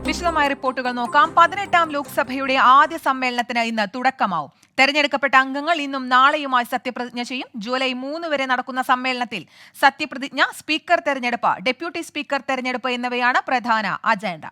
വിശദമായ റിപ്പോർട്ടുകൾ നോക്കാം. 18ാം ലോക്സഭയുടെ ആദ്യ സമ്മേളനത്തിന് ഇന്ന് തുടക്കമാവും. തെരഞ്ഞെടുക്കപ്പെട്ട അംഗങ്ങൾ ഇന്നും നാളെയുമായി സത്യപ്രതിജ്ഞ ചെയ്യും. ജൂലൈ 3 വരെ നടക്കുന്ന സമ്മേളനത്തിൽ സത്യപ്രതിജ്ഞ, സ്പീക്കർ തെരഞ്ഞെടുപ്പ്, ഡെപ്യൂട്ടി സ്പീക്കർ തെരഞ്ഞെടുപ്പ് എന്നിവയാണ് പ്രധാന അജണ്ട.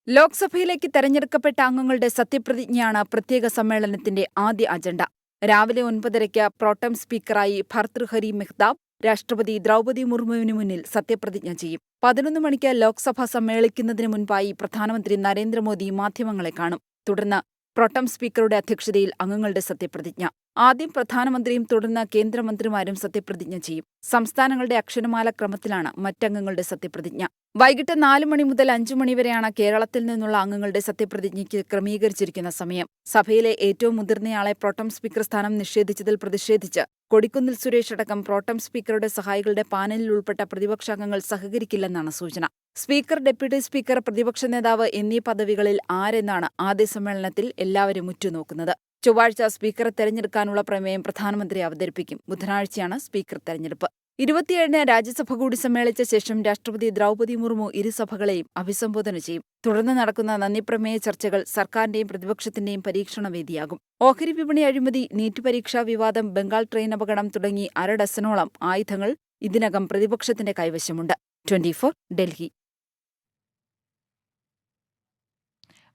ലോക്സഭയിലേക്ക് തെരഞ്ഞെടുക്കപ്പെട്ട അംഗങ്ങളുടെ സത്യപ്രതിജ്ഞയാണ് പ്രത്യേക സമ്മേളനത്തിന്റെ ആദ്യ അജണ്ട. രാവിലെ 9:30 പ്രോട്ടം സ്പീക്കറായി ഭർതൃഹരി മെഹ്താബ് രാഷ്ട്രപതി ദ്രൗപദി മുർമുവിന് മുന്നിൽ സത്യപ്രതിജ്ഞ ചെയ്യും. 11 മണിക്ക് ലോക്സഭ സമ്മേളിക്കുന്നതിന് മുൻപായി പ്രധാനമന്ത്രി നരേന്ദ്രമോദി മാധ്യമങ്ങളെ കാണും. തുടർന്ന് പ്രോട്ടം സ്പീക്കറുടെ അധ്യക്ഷതയിൽ അംഗങ്ങളുടെ സത്യപ്രതിജ്ഞ. ആദ്യം പ്രധാനമന്ത്രിയും തുടർന്ന് കേന്ദ്രമന്ത്രിമാരും സത്യപ്രതിജ്ഞ ചെയ്യും. സംസ്ഥാനങ്ങളുടെ അക്ഷരമാല ക്രമത്തിലാണ് മറ്റംഗങ്ങളുടെ സത്യപ്രതിജ്ഞ. വൈകിട്ട് 4 മണി മുതൽ 5 മണി വരെയാണ് കേരളത്തിൽ നിന്നുള്ള അംഗങ്ങളുടെ സത്യപ്രതിജ്ഞയ്ക്ക് ക്രമീകരിച്ചിരിക്കുന്ന സമയം. സഭയിലെ ഏറ്റവും മുതിർന്നയാളെ പ്രോട്ടം സ്പീക്കർ സ്ഥാനം നിഷേധിച്ചതിൽ പ്രതിഷേധിച്ച് കൊടിക്കുന്നിൽ സുരേഷ് അടക്കം പ്രോട്ടം സ്പീക്കറുടെ സഹായികളുടെ പാനലിൽ ഉൾപ്പെട്ട പ്രതിപക്ഷാംഗങ്ങൾ സഹകരിക്കില്ലെന്നാണ് സൂചന. സ്പീക്കർ, ഡെപ്യൂട്ടി സ്പീക്കർ, പ്രതിപക്ഷ നേതാവ് എന്നീ പദവികളിൽ ആരെന്നാണ് ആദ്യ സമ്മേളനത്തിൽ എല്ലാവരും ഉറ്റുനോക്കുന്നത്. ചൊവ്വാഴ്ച സ്പീക്കറെ തെരഞ്ഞെടുക്കാനുള്ള പ്രമേയം പ്രധാനമന്ത്രി അവതരിപ്പിക്കും. ബുധനാഴ്ചയാണ് സ്പീക്കർ തെരഞ്ഞെടുപ്പ്. 27-ന് രാജ്യസഭ കൂടി സമ്മേളിച്ച ശേഷം രാഷ്ട്രപതി ദ്രൗപദി മുർമു ഇരുസഭകളെയും അഭിസംബോധന ചെയ്യും. തുടർന്ന് നടക്കുന്ന നന്ദിപ്രമേയ ചർച്ചകൾ സർക്കാരിന്റെയും പ്രതിപക്ഷത്തിന്റെയും പരീക്ഷണവേദിയാകും. ഓഹരി വിപണി അഴിമതി, നീറ്റ് പരീക്ഷാ വിവാദം, ബംഗാൾ ട്രെയിൻ അപകടം തുടങ്ങി 1/2 ഡസനോളം ആയുധങ്ങൾ ഇതിനകം പ്രതിപക്ഷത്തിന്റെ കൈവശമുണ്ട്. 24 ഡൽഹി.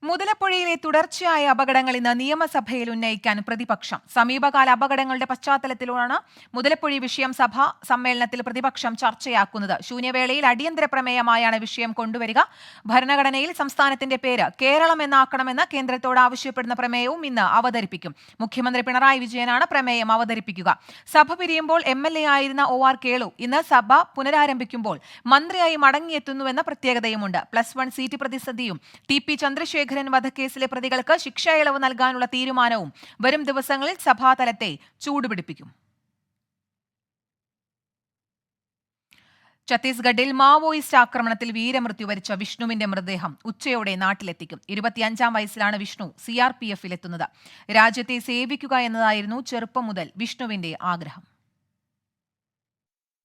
മുതലപ്പുഴയിലെ തുടർച്ചയായ അപകടങ്ങൾ ഇന്ന് നിയമസഭയിൽ ഉന്നയിക്കാൻ പ്രതിപക്ഷം. സമീപകാല അപകടങ്ങളുടെ പശ്ചാത്തലത്തിലാണ് മുതലപ്പുഴ വിഷയം സഭാ സമ്മേളനത്തിൽ പ്രതിപക്ഷം ചർച്ചയാക്കുന്നത്. ശൂന്യവേളയിൽ അടിയന്തര പ്രമേയമായാണ് വിഷയം കൊണ്ടുവരിക. ഭരണഘടനയിൽ സംസ്ഥാനത്തിന്റെ പേര് കേരളം എന്നാക്കണമെന്ന് കേന്ദ്രത്തോട് ആവശ്യപ്പെടുന്ന പ്രമേയവും ഇന്ന് അവതരിപ്പിക്കും. മുഖ്യമന്ത്രി പിണറായി വിജയനാണ് പ്രമേയം അവതരിപ്പിക്കുക. സഭ പിരിയുമ്പോൾ MLA ആയിരുന്ന OR കേളു ഇന്ന് സഭ പുനരാരംഭിക്കുമ്പോൾ മന്ത്രിയായി മടങ്ങിയെത്തുന്നുവെന്ന പ്രത്യേകതയുമുണ്ട്. +1 സീറ്റ് പ്രതിസന്ധിയും TP ചന്ദ്രശേഖരൻ വധക്കേസിലെ പ്രതികൾക്ക് ശിക്ഷാ ഇളവ് നൽകാനുള്ള തീരുമാനവും വരും ദിവസങ്ങളിൽ സഭാതലത്തെ ചൂടുപിടിപ്പിക്കും. ഛത്തീസ്ഗഡിൽ മാവോയിസ്റ്റ് ആക്രമണത്തിൽ വീരമൃത്യു വരിച്ച വിഷ്ണുവിന്റെ മൃതദേഹം ഉച്ചയോടെ നാട്ടിലെത്തിക്കും. 25-ാം വയസ്സിലാണ് വിഷ്ണു CRPF-ലെത്തുന്നത്. രാജ്യത്തെ സേവിക്കുക എന്നതായിരുന്നു ചെറുപ്പം മുതൽ വിഷ്ണുവിന്റെ ആഗ്രഹം.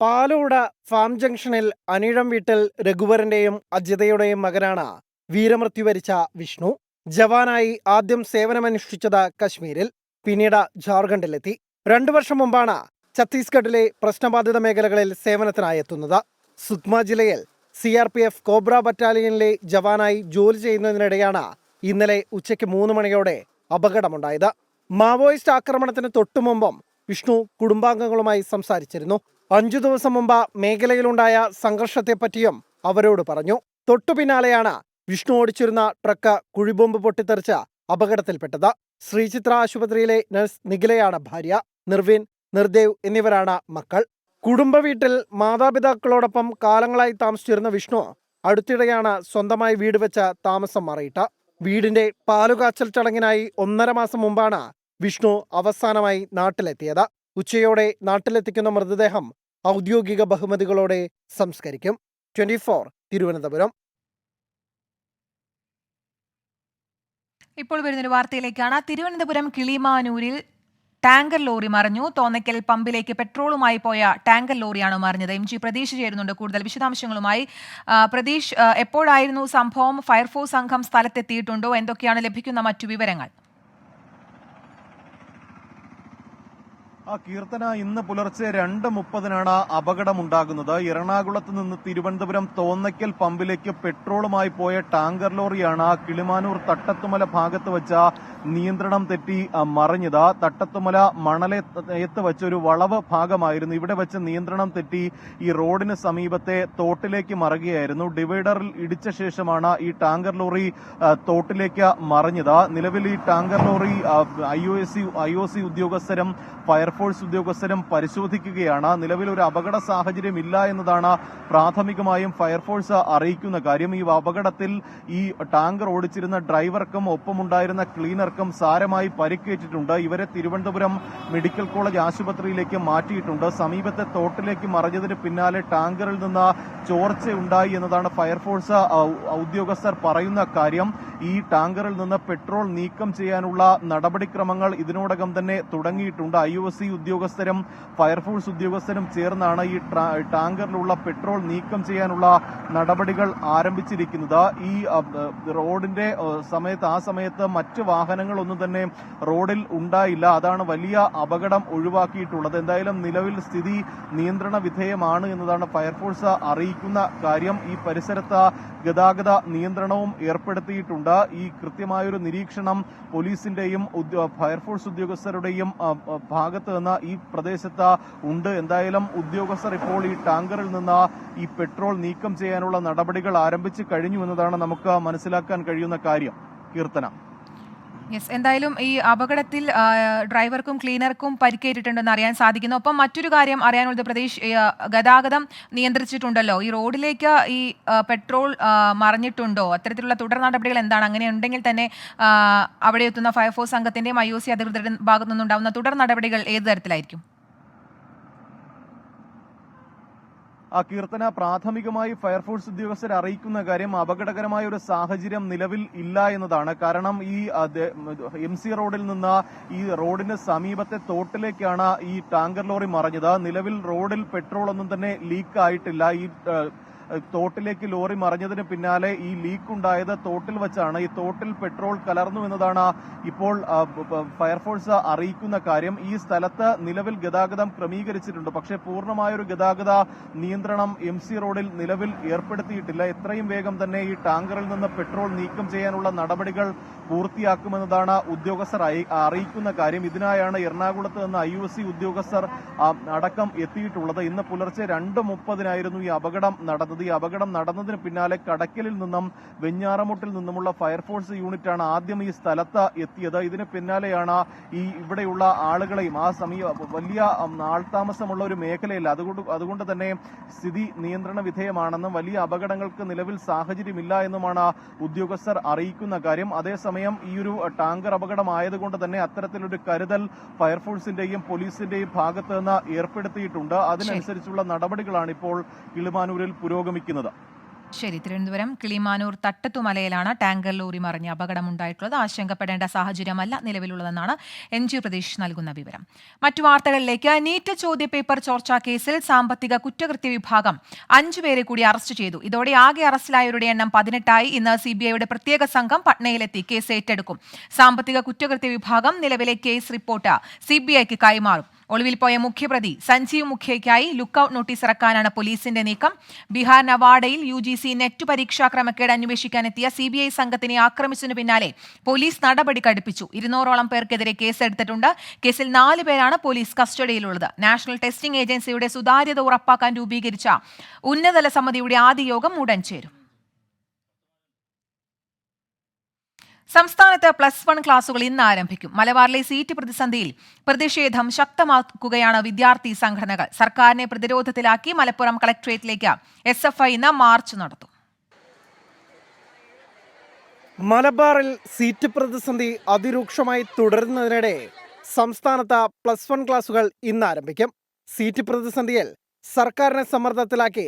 പാലോട് ഫാം ജംഗ്ഷനിൽ അനിഴം വീട്ടിൽ രഘുവരന്റെയും അജിതയുടെയും മകനാണ് വീരമൃത്യു വരിച്ച വിഷ്ണു. ജവാനായി ആദ്യം സേവനമനുഷ്ഠിച്ചത് കശ്മീരിൽ, പിന്നീട് ജാർഖണ്ഡിലെത്തി. 2 വർഷം മുമ്പാണ് ഛത്തീസ്ഗഡിലെ പ്രശ്നബാധിത മേഖലകളിൽ സേവനത്തിനായി എത്തുന്നത്. സുക്മ ജില്ലയിൽ CRPF കോബ്ര ബറ്റാലിയനിലെ ജവാനായി ജോലി ചെയ്യുന്നതിനിടെയാണ് ഇന്നലെ ഉച്ചയ്ക്ക് 3 മണിയോടെ അപകടമുണ്ടായത്. മാവോയിസ്റ്റ് ആക്രമണത്തിന് തൊട്ടുമുമ്പും വിഷ്ണു കുടുംബാംഗങ്ങളുമായി സംസാരിച്ചിരുന്നു. 5 ദിവസം മുമ്പ് മേഖലയിലുണ്ടായ സംഘർഷത്തെപ്പറ്റിയും അവരോട് പറഞ്ഞു. തൊട്ടു പിന്നാലെയാണ് വിഷ്ണു ഓടിച്ചിരുന്ന ട്രക്ക് കുഴിബോംബ് പൊട്ടിത്തെറിച്ച് അപകടത്തിൽപ്പെട്ടത്. ശ്രീചിത്ര ആശുപത്രിയിലെ നഴ്സ് നിഖിലയാണ് ഭാര്യ. നിർവീൻ, നിർദേവ് എന്നിവരാണ് മക്കൾ. കുടുംബ വീട്ടിൽ മാതാപിതാക്കളോടൊപ്പം കാലങ്ങളായി താമസിച്ചിരുന്ന വിഷ്ണു അടുത്തിടെയാണ് സ്വന്തമായി വീട് വെച്ച് താമസം മാറിയിട്ട്. വീടിന്റെ പാലുകാച്ചൽ ചടങ്ങിനായി 1.5 മാസം മുമ്പാണ് വിഷ്ണു അവസാനമായി നാട്ടിലെത്തിയത്. ഉച്ചയോടെ നാട്ടിലെത്തിക്കുന്ന മൃതദേഹം ഔദ്യോഗിക ബഹുമതികളോടെ സംസ്കരിക്കും. 24 തിരുവനന്തപുരം. ഇപ്പോൾ വരുന്നൊരു വാർത്തയിലേക്കാണ്. തിരുവനന്തപുരം കിളിമാനൂരിൽ ടാങ്കർ ലോറി മറിഞ്ഞു. തോന്നയ്ക്കൽ പമ്പിലേക്ക് പെട്രോളുമായി പോയ ടാങ്കർ ലോറിയാണ് മറിഞ്ഞത്. MG പ്രതീഷ് ചേരുന്നുണ്ട് കൂടുതൽ വിശദാംശങ്ങളുമായി. പ്രതീഷ്, എപ്പോഴായിരുന്നു സംഭവം? ഫയർഫോഴ്സ് സംഘം സ്ഥലത്തെത്തിയിട്ടുണ്ടോ? എന്തൊക്കെയാണ് ലഭിക്കുന്ന മറ്റു വിവരങ്ങൾ? കീർത്തന, ഇന്ന് പുലർച്ചെ 2:30-നാണ് അപകടമുണ്ടാകുന്നത്. എറണാകുളത്ത് നിന്ന് തിരുവനന്തപുരം തോന്നയ്ക്കൽ പമ്പിലേക്ക് പെട്രോളുമായി പോയ ടാങ്കർ ലോറിയാണ് കിളിമാനൂർ തട്ടത്തുമല ഭാഗത്ത് വെച്ച നിയന്ത്രണം തെറ്റി മറിഞ്ഞത്. തട്ടത്തുമല മണലയത്ത് വെച്ച ഒരു വളവ് ഭാഗമായിരുന്നു. ഇവിടെ വെച്ച് നിയന്ത്രണം തെറ്റി ഈ റോഡിന് സമീപത്തെ തോട്ടിലേക്ക് മറിയുകയായിരുന്നു. ഡിവൈഡറിൽ ഇടിച്ച ശേഷമാണ് ഈ ടാങ്കർ ലോറി തോട്ടിലേക്ക് മറിഞ്ഞത്. നിലവിൽ ഈ ടാങ്കർ ലോറി IOC ഉദ്യോഗസ്ഥരും ഫയർഫോഴ്സ് ഉദ്യോഗസ്ഥരും പരിശോധിക്കുകയാണ്. നിലവിൽ ഒരു അപകട സാഹചര്യം ഇല്ല എന്നതാണ് പ്രാഥമികമായും ഫയർഫോഴ്സ് അറിയിക്കുന്ന കാര്യം. ഈ അപകടത്തിൽ ഈ ടാങ്കർ ഓടിച്ചിരുന്ന ഡ്രൈവർക്കും ഒപ്പമുണ്ടായിരുന്ന ക്ലീനർക്കും സാരമായി പരിക്കേറ്റിട്ടുണ്ട്. ഇവരെ തിരുവനന്തപുരം മെഡിക്കൽ കോളേജ് ആശുപത്രിയിലേക്ക് മാറ്റിയിട്ടുണ്ട്. സമീപത്തെ തോട്ടിലേക്ക് മറിഞ്ഞതിന് പിന്നാലെ ടാങ്കറിൽ നിന്ന് ചോർച്ചയുണ്ടായി എന്നതാണ് ഫയർഫോഴ്സ് ഉദ്യോഗസ്ഥർ പറയുന്ന കാര്യം. ഈ ടാങ്കറിൽ നിന്ന് പെട്രോൾ നീക്കം ചെയ്യാനുള്ള നടപടിക്രമങ്ങൾ ഇതിനോടകം തന്നെ തുടങ്ങിയിട്ടുണ്ട്. IOC ഉദ്യോഗസ്ഥരും ഫയർഫോഴ്സ് ഉദ്യോഗസ്ഥരും ചേർന്നാണ് ഈ ടാങ്കറിലുള്ള പെട്രോൾ നീക്കം ചെയ്യാനുള്ള നടപടികൾ ആരംഭിച്ചിരിക്കുന്നത്. ഈ റോഡിന്റെ സമയത്ത് മറ്റ് വാഹനങ്ങളൊന്നും തന്നെ റോഡിൽ ഉണ്ടായില്ല. അതാണ് വലിയ അപകടം ഒഴിവാക്കിയിട്ടുള്ളത്. എന്തായാലും നിലവിൽ സ്ഥിതി നിയന്ത്രണ വിധേയമാണ് എന്നതാണ് ഫയർഫോഴ്സ് അറിയിക്കുന്ന കാര്യം. ഈ പരിസരത്ത് ഗതാഗത നിയന്ത്രണവും ഏർപ്പെടുത്തിയിട്ടുണ്ട്. ഈ കൃത്യമായൊരു നിരീക്ഷണം പോലീസിന്റെയും ഫയർഫോഴ്സ് ഉദ്യോഗസ്ഥരുടെയും ഭാഗത്ത് നിന്ന് ഈ പ്രദേശത്ത് ഉണ്ട്. എന്തായാലും ഉദ്യോഗസ്ഥർ ഇപ്പോൾ ഈ ടാങ്കറിൽ നിന്ന് ഈ പെട്രോൾ നീക്കം ചെയ്യാനുള്ള നടപടികൾ ആരംഭിച്ചു കഴിഞ്ഞു എന്നതാണ് നമുക്ക് മനസ്സിലാക്കാൻ കഴിയുന്ന കാര്യം. കീർത്തന. യെസ്, എന്തായാലും ഈ അപകടത്തിൽ ഡ്രൈവർക്കും ക്ലീനർക്കും പരിക്കേറ്റിട്ടുണ്ടെന്ന് അറിയാൻ സാധിക്കുന്നു. ഒപ്പം മറ്റൊരു കാര്യം അറിയാനുള്ളത്, പ്രദേശ് ഗതാഗതം നിയന്ത്രിച്ചിട്ടുണ്ടല്ലോ, ഈ റോഡിലേക്ക് ഈ പെട്രോൾ മറിഞ്ഞിട്ടുണ്ടോ? അത്തരത്തിലുള്ള തുടർ നടപടികൾ എന്താണ്? അങ്ങനെ ഉണ്ടെങ്കിൽ തന്നെ അവിടെ എത്തുന്ന ഫയർഫോഴ്സ് സംഘത്തിന്റെയും IOC അധികൃതരുടെ ഭാഗത്തു നിന്നുണ്ടാവുന്ന തുടർ നടപടികൾ ഏത് തരത്തിലായിരിക്കും? കീർത്തന, പ്രാഥമികമായി ഫയർഫോഴ്സ് ഉദ്യോഗസ്ഥരെ അറിയിക്കുന്ന കാര്യം അപകടകരമായ ഒരു സാഹചര്യം നിലവിൽ ഇല്ല എന്നതാണ്. കാരണം ഈ MC റോഡിൽ നിന്ന് ഈ റോഡിന് സമീപത്തെ തോട്ടിലേക്കാണ് ഈ ടാങ്കർ ലോറി മറിഞ്ഞത്. നിലവിൽ റോഡിൽ പെട്രോൾ ഒന്നും തന്നെ ലീക്ക് ആയിട്ടില്ല. ഈ തോട്ടിലേക്ക് ലോറി മറിഞ്ഞതിന് പിന്നാലെ ഈ ലീക്ക് ഉണ്ടായത് തോട്ടിൽ വെച്ചാണ്. ഈ തോട്ടിൽ പെട്രോൾ കലർന്നു എന്നതാണ് ഇപ്പോൾ ഫയർഫോഴ്സ് അറിയിക്കുന്ന കാര്യം. ഈ സ്ഥലത്ത് നിലവിൽ ഗതാഗതം ക്രമീകരിച്ചിട്ടുണ്ട്. പക്ഷേ പൂർണ്ണമായൊരു ഗതാഗത നിയന്ത്രണം MC റോഡിൽ നിലവിൽ ഏർപ്പെടുത്തിയിട്ടില്ല. എത്രയും വേഗം തന്നെ ഈ ടാങ്കറിൽ നിന്ന് പെട്രോൾ നീക്കം ചെയ്യാനുള്ള നടപടികൾ പൂർത്തിയാക്കുമെന്നതാണ് ഉദ്യോഗസ്ഥർ അറിയിക്കുന്ന കാര്യം. ഇതിനായാണ് എറണാകുളത്ത് നിന്ന് IOC ഉദ്യോഗസ്ഥർ അടക്കം എത്തിയിട്ടുള്ളത്. ഇന്ന് പുലർച്ചെ 2:30 ഈ അപകടം നടന്നത്. ഈ അപകടം നടന്നതിന് പിന്നാലെ കടക്കലിൽ നിന്നും വെഞ്ഞാറമൂട്ടിൽ നിന്നുമുള്ള ഫയർഫോഴ്സ് യൂണിറ്റാണ് ആദ്യം ഈ സ്ഥലത്ത് എത്തിയത്. ഇതിന് പിന്നാലെയാണ് ഈ ഇവിടെയുള്ള ആളുകളെയും വലിയ ആൾതാമസമുള്ള ഒരു മേഖലയല്ല, അതുകൊണ്ട് തന്നെ സ്ഥിതി നിയന്ത്രണ വിധേയമാണെന്നും വലിയ അപകടങ്ങൾക്ക് നിലവിൽ സാഹചര്യമില്ല എന്നുമാണ് ഉദ്യോഗസ്ഥർ അറിയിക്കുന്ന കാര്യം. അതേസമയം ഈ ഒരു ടാങ്കർ അപകടമായതുകൊണ്ട് തന്നെ അത്തരത്തിലൊരു കരുതൽ ഫയർഫോഴ്സിന്റെയും പോലീസിന്റെയും ഭാഗത്ത് നിന്ന് ഏർപ്പെടുത്തിയിട്ടുണ്ട്. അതിനനുസരിച്ചുള്ള നടപടികളാണ് ഇപ്പോൾ കിളിമാനൂരിൽ പുരോഗമിക്കുന്നത്. ശരി, തിരുവനന്തപുരം കിളിമാനൂർ തട്ടത്തുമലയിലാണ് ടാങ്കർ ലോറി മറിഞ്ഞ് അപകടമുണ്ടായിട്ടുള്ളത്. ആശങ്കപ്പെടേണ്ട സാഹചര്യമല്ല നിലവിലുള്ളതെന്നാണ് NG പ്രദേശ് നൽകുന്ന വിവരം. മറ്റു വാർത്തകളിലേക്ക്. നീറ്റ് ചോദ്യപേപ്പർ ചോർച്ചാ കേസിൽ സാമ്പത്തിക കുറ്റകൃത്യ വിഭാഗം 5 പേരെ കൂടി അറസ്റ്റ് ചെയ്തു. ഇതോടെ ആകെ അറസ്റ്റിലായവരുടെ എണ്ണം 18ആയി. ഇന്ന് CBIയുടെ പ്രത്യേക സംഘം പട്നയിലെത്തി കേസ് ഏറ്റെടുക്കും. സാമ്പത്തിക കുറ്റകൃത്യ വിഭാഗം നിലവിലെ കേസ് റിപ്പോർട്ട് CBIക്ക് കൈമാറും. ഒളിവിൽ പോയ മുഖ്യപ്രതി സഞ്ജീവ് മുഖ്യയ്ക്കായി ലുക്കൌട്ട് നോട്ടീസ് ഇറക്കാനാണ് പോലീസിന്റെ നീക്കം. ബീഹാർ നവാഡയിൽ UGC നെറ്റ് പരീക്ഷാ ക്രമക്കേട് അന്വേഷിക്കാനെത്തിയ CBI സംഘത്തിനെ ആക്രമിച്ചതിനു പിന്നാലെ പോലീസ് നടപടി കടുപ്പിച്ചു. 200ഓളം പേർക്കെതിരെ കേസെടുത്തിട്ടുണ്ട്. കേസിൽ 4 പേരാണ് പോലീസ് കസ്റ്റഡിയിലുള്ളത്. നാഷണൽ ടെസ്റ്റിംഗ് ഏജൻസിയുടെ സുതാര്യത ഉറപ്പാക്കാൻ രൂപീകരിച്ച ഉന്നതതല സമിതിയുടെ ആദ്യ യോഗം ഉടൻ ചേരും. സംസ്ഥാനത്ത് +1 ക്ലാസുകൾ ഇന്ന് ആരംഭിക്കും. മലബാറിലെ സീറ്റ് പ്രതിസന്ധിയിൽ പ്രതിഷേധം ശക്തമാക്കുകയാണ് വിദ്യാർത്ഥി സംഘടനകൾ. സർക്കാരിനെ പ്രതിരോധത്തിലാക്കി മലപ്പുറം കളക്ടറേറ്റിലേക്ക് SFI ഇന്ന് മാർച്ച് നടത്തും. മലബാറിൽ സീറ്റ് പ്രതിസന്ധി അതിരൂക്ഷമായി തുടരുന്നതിനിടെ സംസ്ഥാനത്ത് +1 ക്ലാസുകൾ ഇന്ന് ആരംഭിക്കും. സീറ്റ് പ്രതിസന്ധിയിൽ സർക്കാരിനെ സമ്മർദ്ദത്തിലാക്കി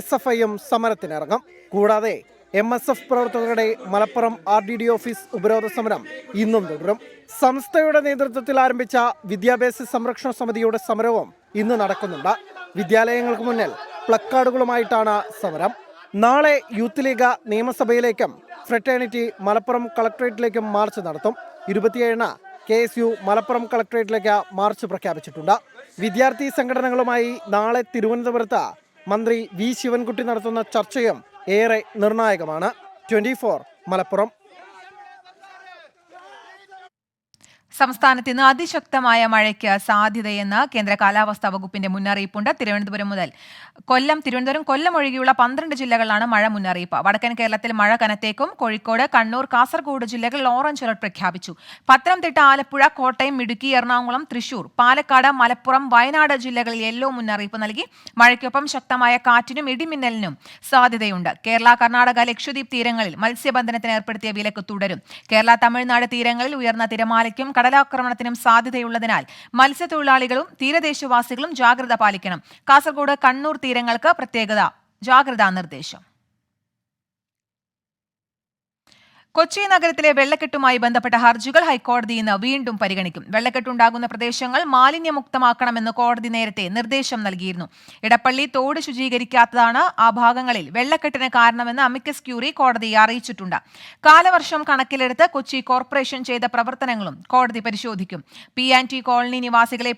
SFIയും സമരത്തിനിറങ്ങും. കൂടാതെ MSF പ്രവർത്തകരുടെ മലപ്പുറം RDD ഓഫീസ് ഉപരോധ സമരം ഇന്നും തുടരും. സംസ്ഥയുടെ നേതൃത്വത്തിൽ ആരംഭിച്ച വിദ്യാഭ്യാസ സംരക്ഷണ സമിതിയുടെ സമരവും ഇന്ന് നടക്കുന്നുണ്ട്. വിദ്യാലയങ്ങൾക്ക് മുന്നിൽ പ്ലക്കാർഡുകളുമായിട്ടാണ് സമരം. നാളെ യൂത്ത് ലീഗ് നിയമസഭയിലേക്കും ഫ്രറ്റേണിറ്റി മലപ്പുറം കളക്ടറേറ്റിലേക്കും മാർച്ച് നടത്തും. 27-ന് KSU മലപ്പുറം കളക്ടറേറ്റിലേക്ക് മാർച്ച് പ്രഖ്യാപിച്ചിട്ടുണ്ട്. വിദ്യാർത്ഥി സംഘടനകളുമായി നാളെ തിരുവനന്തപുരത്ത് മന്ത്രി V ശിവൻകുട്ടി നടത്തുന്ന ചർച്ചയും ഏറെ നിർണായകമാണ്. 24 മലപ്പുറം. സംസ്ഥാനത്ത് ഇന്ന് അതിശക്തമായ മഴയ്ക്ക് സാധ്യതയെന്ന് കേന്ദ്ര കാലാവസ്ഥാ വകുപ്പിന്റെ മുന്നറിയിപ്പുണ്ട്. തിരുവനന്തപുരം കൊല്ലം ഒഴികെയുള്ള 12 ജില്ലകളിലാണ് മഴ മുന്നറിയിപ്പ്. വടക്കൻ കേരളത്തിൽ മഴ കനത്തേക്കും. കോഴിക്കോട്, കണ്ണൂർ, കാസർഗോഡ് ജില്ലകളിൽ ഓറഞ്ച് അലർട്ട് പ്രഖ്യാപിച്ചു. പത്തനംതിട്ട, ആലപ്പുഴ, കോട്ടയം, ഇടുക്കി, എറണാകുളം, തൃശൂർ, പാലക്കാട്, മലപ്പുറം, വയനാട് ജില്ലകളിൽ യെല്ലോ മുന്നറിയിപ്പ് നൽകി. മഴയ്ക്കൊപ്പം ശക്തമായ കാറ്റിനും ഇടിമിന്നലിനും സാധ്യതയുണ്ട്. കേരള, കർണാടക, ലക്ഷദ്വീപ് തീരങ്ങളിൽ മത്സ്യബന്ധനത്തിന് ഏർപ്പെടുത്തിയ വിലക്ക് തുടരും. കേരള, തമിഴ്നാട് തീരങ്ങളിൽ ഉയർന്ന തിരമാലയ്ക്കും കടലാക്രമണത്തിനും സാധ്യതയുള്ളതിനാൽ മത്സ്യത്തൊഴിലാളികളും തീരദേശവാസികളും ജാഗ്രത പാലിക്കണം. കാസർഗോഡ്, കണ്ണൂർ തീരങ്ങൾക്ക് പ്രത്യേക ജാഗ്രതാ നിർദ്ദേശം. കൊച്ചി നഗരത്തിലെ വെള്ളക്കെട്ടുമായി ബന്ധപ്പെട്ട ഹർജികൾ ഹൈക്കോടതി ഇന്ന് വീണ്ടും പരിഗണിക്കും. വെള്ളക്കെട്ടുണ്ടാകുന്ന പ്രദേശങ്ങൾ മാലിന്യമുക്തമാക്കണമെന്ന് കോടതി നേരത്തെ നിർദ്ദേശം നൽകിയിരുന്നു. ഇടപ്പള്ളി തോട് ശുചീകരിക്കാത്തതാണ് ആ ഭാഗങ്ങളിൽ വെള്ളക്കെട്ടിന് കാരണമെന്ന് അമിക്കസ് ക്യൂറി കോടതിയെ അറിയിച്ചിട്ടുണ്ട്. കാലവർഷം കണക്കിലെടുത്ത് കൊച്ചി കോർപ്പറേഷൻ ചെയ്ത പ്രവർത്തനങ്ങളും കോടതി പരിശോധിക്കും. P&T കോളനി നിവാസികളെ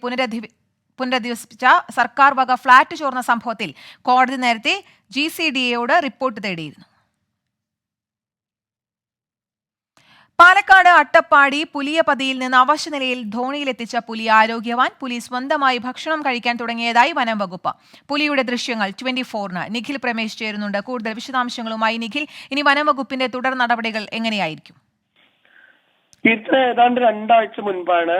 പുനരധിവസിപ്പിച്ച സർക്കാർ വക ഫ്ളാറ്റ് ചോർന്ന സംഭവത്തിൽ കോടതി നേരത്തെ GCDAയോട് റിപ്പോർട്ട് തേടിയിരുന്നു. പാലക്കാട് അട്ടപ്പാടി പുലിയപതിയിൽ നിന്ന് അവശനിലയിൽ ധോണിയിലെത്തിച്ച പുലി ആരോഗ്യവാൻ. പുലി സ്വന്തമായി ഭക്ഷണം കഴിക്കാൻ തുടങ്ങിയതായി വനം വകുപ്പ്. പുലിയുടെ ദൃശ്യങ്ങൾ 24-ന് നിഖിൽ പ്രമേശ് ചേരുന്നുണ്ട്. കൂടുതൽ വിശദാംശങ്ങളുമായി നിഖിൽ, ഇനി വനം വകുപ്പിന്റെ തുടർ നടപടികൾ എങ്ങനെയായിരിക്കും? ഏതാണ്ട് 2 ആഴ്ച മുൻപാണ്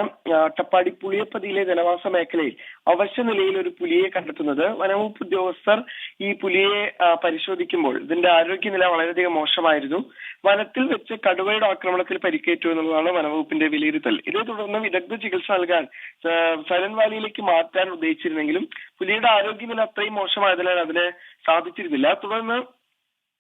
അട്ടപ്പാടി പുളിയപ്പതിയിലെ ജനവാസ മേഖലയിൽ അവശ്യ നിലയിൽ ഒരു പുലിയെ കണ്ടെത്തുന്നത്. വനംവകുപ്പ് ഉദ്യോഗസ്ഥർ ഈ പുലിയെ പരിശോധിക്കുമ്പോൾ ഇതിന്റെ ആരോഗ്യനില വളരെയധികം മോശമായിരുന്നു. വനത്തിൽ വെച്ച് കടുവയുടെ ആക്രമണത്തിൽ പരിക്കേറ്റു എന്നുള്ളതാണ് വനംവകുപ്പിന്റെ വിലയിരുത്തൽ. ഇതേ തുടർന്ന് വിദഗ്ധ ചികിത്സ നൽകാൻ സൈലന്റ് വാലിയിലേക്ക് മാറ്റാൻ ഉദ്ദേശിച്ചിരുന്നെങ്കിലും പുലിയുടെ ആരോഗ്യനില അത്രയും മോശമായതിനാൽ അതിന് സാധിച്ചിരുന്നില്ല. തുടർന്ന്